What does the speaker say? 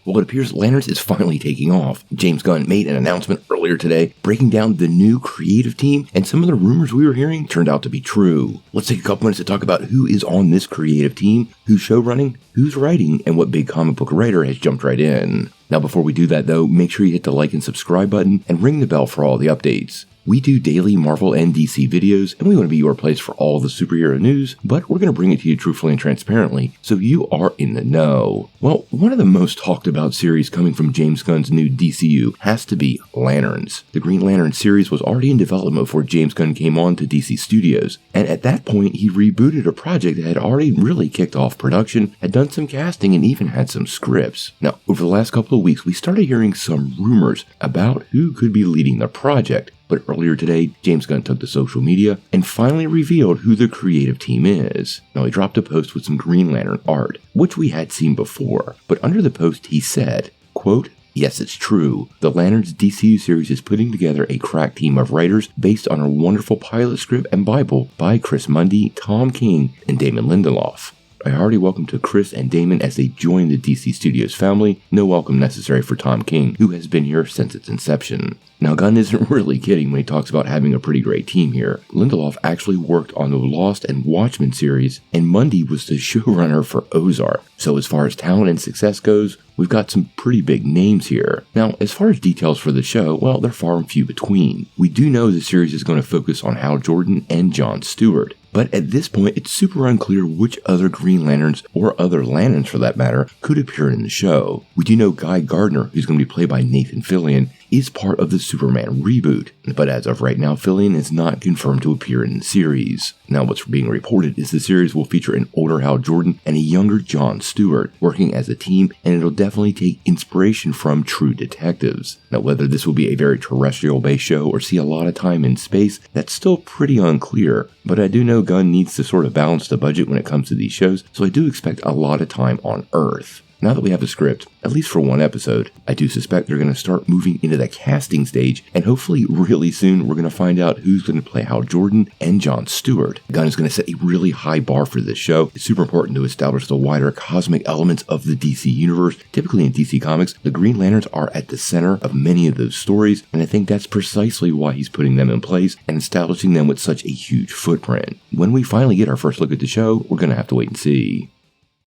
Well, it appears Lanterns is finally taking off. James Gunn made an announcement earlier today breaking down the new creative team, and some of the rumors we were hearing turned out to be true. Let's take a couple minutes to talk about who is on this creative team, who's showrunning, who's writing, and what big comic book writer has jumped right in. Now, before we do that though, make sure you hit the like and subscribe button and ring the bell for all the updates. We do daily Marvel and DC videos, and we want to be your place for all the superhero news, but we're going to bring it to you truthfully and transparently, so you are in the know. Well, one of the most talked about series coming from James Gunn's new DCU has to be Lanterns. The Green Lantern series was already in development before James Gunn came on to DC Studios, and at that point he rebooted a project that had already really kicked off production, had done some casting, and even had some scripts. Now, over the last couple of weeks, we started hearing some rumors about who could be leading the project. But earlier today, James Gunn took to social media and finally revealed who the creative team is. Now, he dropped a post with some Green Lantern art, which we had seen before, but under the post he said, quote, "Yes, it's true. The Lanterns DCU series is putting together a crack team of writers based on a wonderful pilot script and Bible by Chris Mundy, Tom King, and Damon Lindelof. I hearty welcome to Chris and Damon as they join the DC Studios family. No welcome necessary for Tom King, who has been here since its inception." Now, Gunn isn't really kidding when he talks about having a pretty great team here. Lindelof actually worked on the Lost and Watchmen series, and Mundy was the showrunner for Ozark. So as far as talent and success goes, we've got some pretty big names here. Now, as far as details for the show, well, they're far and few between. We do know the series is going to focus on Hal Jordan and John Stewart, but at this point, it's super unclear which other Green Lanterns, or other Lanterns for that matter, could appear in the show. We do know Guy Gardner, who's going to be played by Nathan Fillion, is part of the Superman reboot, but as of right now, Fillion is not confirmed to appear in the series. Now, what's being reported is the series will feature an older Hal Jordan and a younger John Stewart working as a team, and it'll definitely take inspiration from True Detectives. Now, whether this will be a very terrestrial-based show or see a lot of time in space, that's still pretty unclear, but I do know Gunn needs to sort of balance the budget when it comes to these shows, so I do expect a lot of time on Earth. Now that we have a script, at least for one episode, I do suspect they're going to start moving into the casting stage, and hopefully really soon we're going to find out who's going to play Hal Jordan and John Stewart. Gunn is going to set a really high bar for this show. It's super important to establish the wider cosmic elements of the DC universe. Typically in DC Comics, the Green Lanterns are at the center of many of those stories, and I think that's precisely why he's putting them in place and establishing them with such a huge footprint. When we finally get our first look at the show, we're going to have to wait and see.